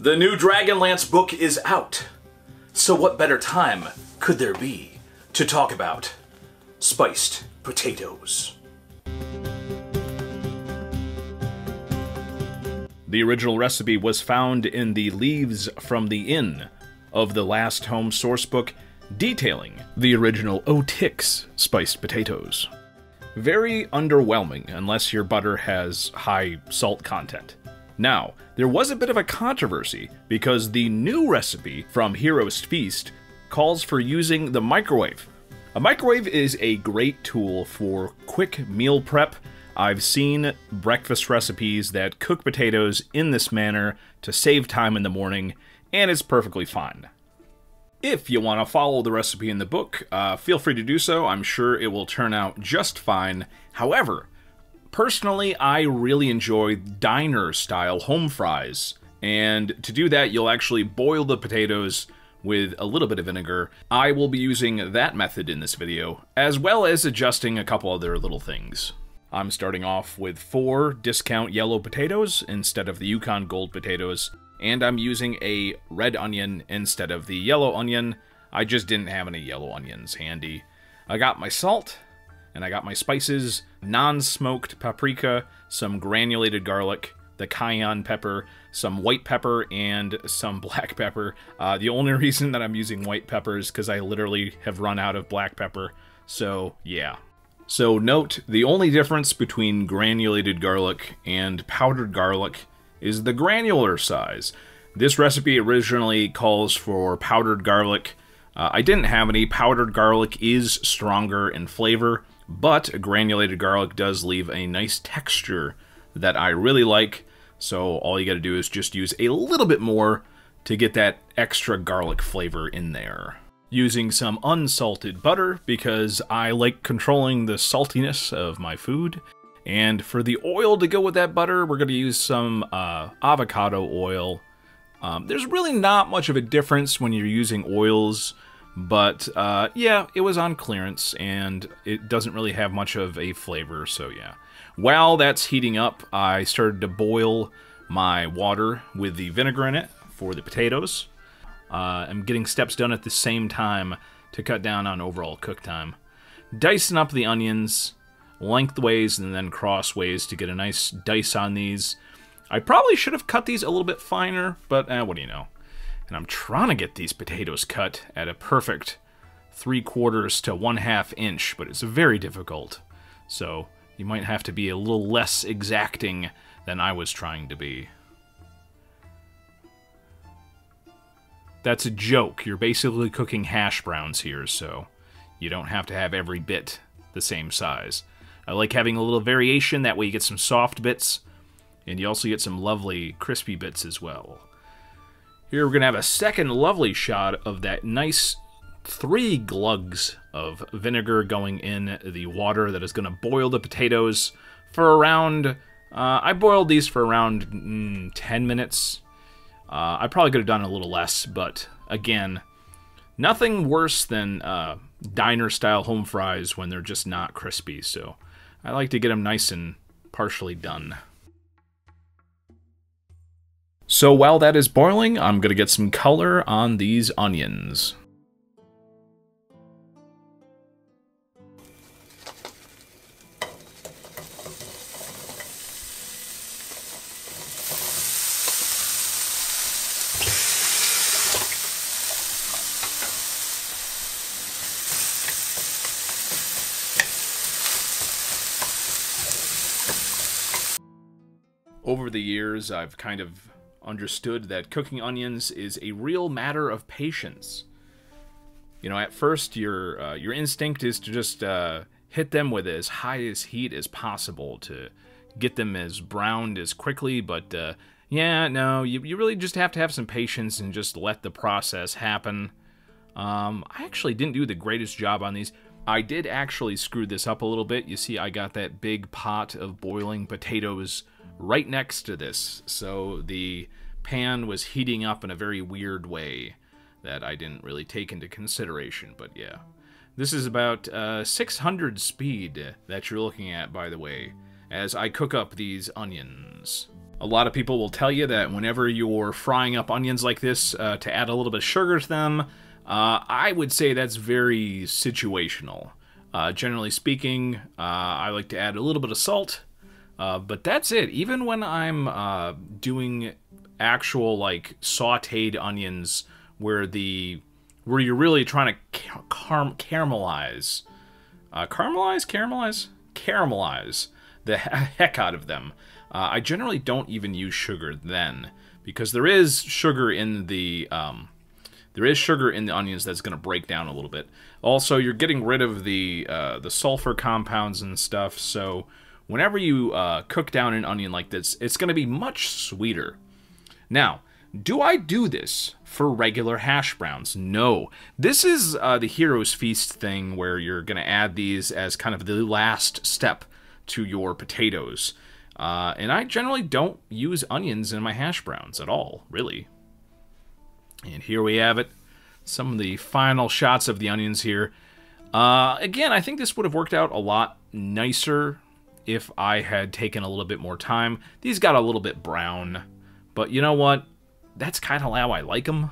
The new Dragonlance book is out, so what better time could there be to talk about spiced potatoes? The original recipe was found in the Leaves from the Inn of the Last Home sourcebook, detailing the original Otik's spiced potatoes. Very underwhelming unless your butter has high salt content. Now, there was a bit of a controversy because the new recipe from Hero's Feast calls for using the microwave. A microwave is a great tool for quick meal prep. I've seen breakfast recipes that cook potatoes in this manner to save time in the morning, and it's perfectly fine. If you want to follow the recipe in the book, feel free to do so. I'm sure it will turn out just fine. However, personally, I really enjoy diner-style home fries, and to do that, you'll actually boil the potatoes with a little bit of vinegar. I will be using that method in this video, as well as adjusting a couple other little things. I'm starting off with 4 discount yellow potatoes instead of the Yukon Gold potatoes, and I'm using a red onion instead of the yellow onion. I just didn't have any yellow onions handy. I got my salt, and I got my spices, non-smoked paprika, some granulated garlic, the cayenne pepper, some white pepper, and some black pepper. The only reason that I'm using white pepper is because I literally have run out of black pepper, so yeah. So note, the only difference between granulated garlic and powdered garlic is the granular size. This recipe originally calls for powdered garlic. I didn't have any. Powdered garlic is stronger in flavor, but granulated garlic does leave a nice texture that I really like, so all you gotta do is just use a little bit more to get that extra garlic flavor in there. Using some unsalted butter because I like controlling the saltiness of my food. And for the oil to go with that butter, we're going to use some avocado oil. There's really not much of a difference when you're using oils, but yeah, it was on clearance and it doesn't really have much of a flavor, so yeah. While that's heating up, I started to boil my water with the vinegar in it for the potatoes. I'm getting steps done at the same time to cut down on overall cook time. Dicing up the onions lengthways and then crossways to get a nice dice on these. I probably should have cut these a little bit finer, but what do you know. And I'm trying to get these potatoes cut at a perfect 3/4 to 1/2 inch, but it's very difficult. So you might have to be a little less exacting than I was trying to be. That's a joke. You're basically cooking hash browns here, so you don't have to have every bit the same size. I like having a little variation, that way you get some soft bits, and you also get some lovely crispy bits as well. Here we're going to have a second lovely shot of that nice 3 glugs of vinegar going in the water that is going to boil the potatoes for around, I boiled these for around 10 minutes. I probably could have done a little less, but again, nothing worse than diner-style home fries when they're just not crispy, so I like to get them nice and partially done. So while that is boiling, I'm going to get some color on these onions. Over the years, I've kind of understood that cooking onions is a real matter of patience. You know, at first, your instinct is to just hit them with as high as heat as possible to get them as browned as quickly, but yeah, no, you really just have to have some patience and just let the process happen. I actually didn't do the greatest job on these. I did actually screw this up a little bit. You see, I got that big pot of boiling potatoes right next to this, so the pan was heating up in a very weird way that I didn't really take into consideration, but yeah. This is about 600 speed that you're looking at, by the way, as I cook up these onions. A lot of people will tell you that whenever you're frying up onions like this, to add a little bit of sugar to them. I would say that's very situational. Generally speaking, I like to add a little bit of salt, but that's it. Even when I'm doing actual like sautéed onions, where you're really trying to caramelize the heck out of them. I generally don't even use sugar then, because there is sugar in the onions that's going to break down a little bit. Also, you're getting rid of the sulfur compounds and stuff, so whenever you cook down an onion like this, it's going to be much sweeter. Now, do I do this for regular hash browns? No. This is the Hero's Feast thing, where you're going to add these as kind of the last step to your potatoes. And I generally don't use onions in my hash browns at all, really. And here we have it. Some of the final shots of the onions here. Again, I think this would have worked out a lot nicer if I had taken a little bit more time. These got a little bit brown, but you know what? That's kind of how I like them.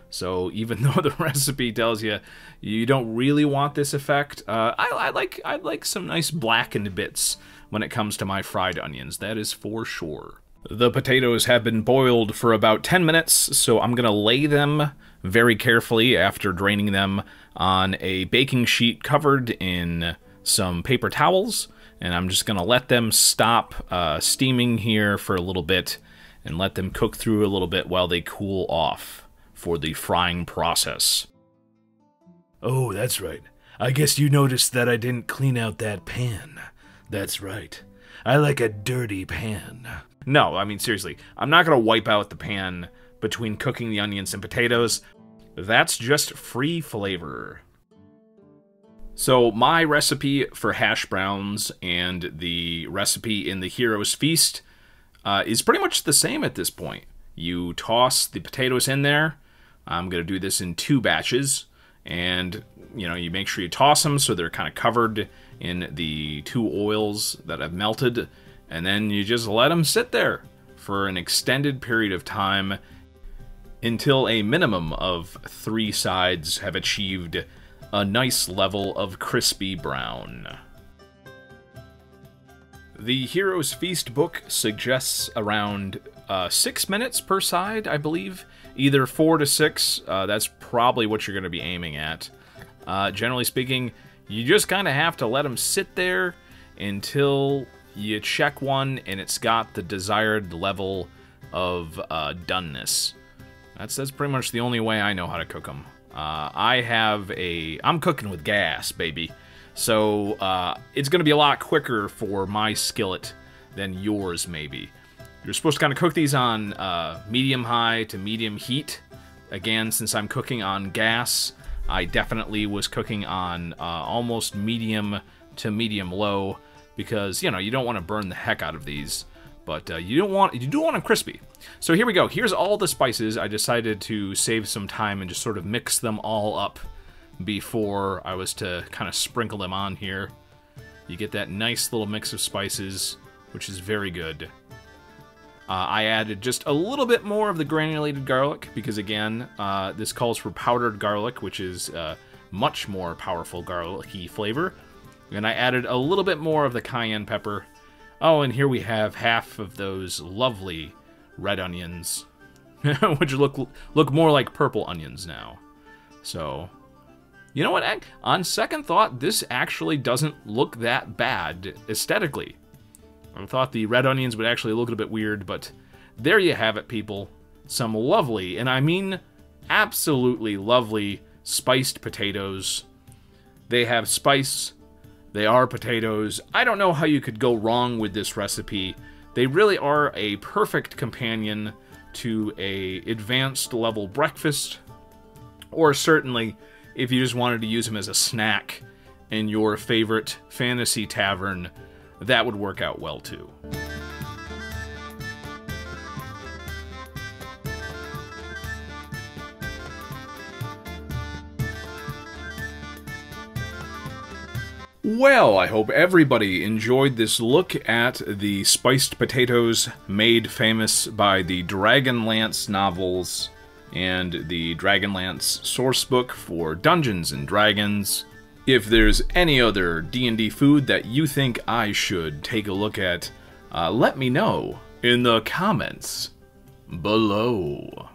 So even though the recipe tells you you don't really want this effect, I like some nice blackened bits when it comes to my fried onions, that is for sure. The potatoes have been boiled for about 10 minutes, so I'm going to lay them very carefully after draining them on a baking sheet covered in some paper towels, and I'm just going to let them stop steaming here for a little bit and let them cook through a little bit while they cool off for the frying process. Oh, that's right. I guess you noticed that I didn't clean out that pan. That's right. I like a dirty pan. No, I mean, seriously, I'm not going to wipe out the pan between cooking the onions and potatoes. That's just free flavor. So my recipe for hash browns and the recipe in the Hero's Feast is pretty much the same at this point. You toss the potatoes in there. I'm going to do this in 2 batches. And, you know, you make sure you toss them so they're kind of covered in the 2 oils that have melted. And then you just let them sit there for an extended period of time until a minimum of 3 sides have achieved a nice level of crispy brown. The Hero's Feast book suggests around 6 minutes per side, I believe. Either 4 to 6, that's probably what you're going to be aiming at. Generally speaking, you just kind of have to let them sit there until you check one and it's got the desired level of doneness. That's pretty much the only way I know how to cook them. I'm cooking with gas, baby. So it's going to be a lot quicker for my skillet than yours, maybe. You're supposed to kind of cook these on medium-high to medium heat. Again, since I'm cooking on gas, I definitely was cooking on almost medium to medium-low because, you know, you don't want to burn the heck out of these, but you do want them crispy. So here we go. Here's all the spices. I decided to save some time and just sort of mix them all up before I was to kind of sprinkle them on here. You get that nice little mix of spices, which is very good. I added just a little bit more of the granulated garlic because, again, this calls for powdered garlic, which is much more powerful garlicky flavor. And I added a little bit more of the cayenne pepper. Oh, and here we have half of those lovely red onions, which look more like purple onions now. So, you know what? On second thought, this actually doesn't look that bad aesthetically. I thought the red onions would actually look a bit weird, but there you have it, people. Some lovely, and I mean absolutely lovely, spiced potatoes. They have spice. They are potatoes. I don't know how you could go wrong with this recipe. They really are a perfect companion to a advanced level breakfast, or certainly if you just wanted to use them as a snack in your favorite fantasy tavern, that would work out well too. Well, I hope everybody enjoyed this look at the spiced potatoes made famous by the Dragonlance novels and the Dragonlance sourcebook for Dungeons & Dragons. If there's any other D&D food that you think I should take a look at, let me know in the comments below.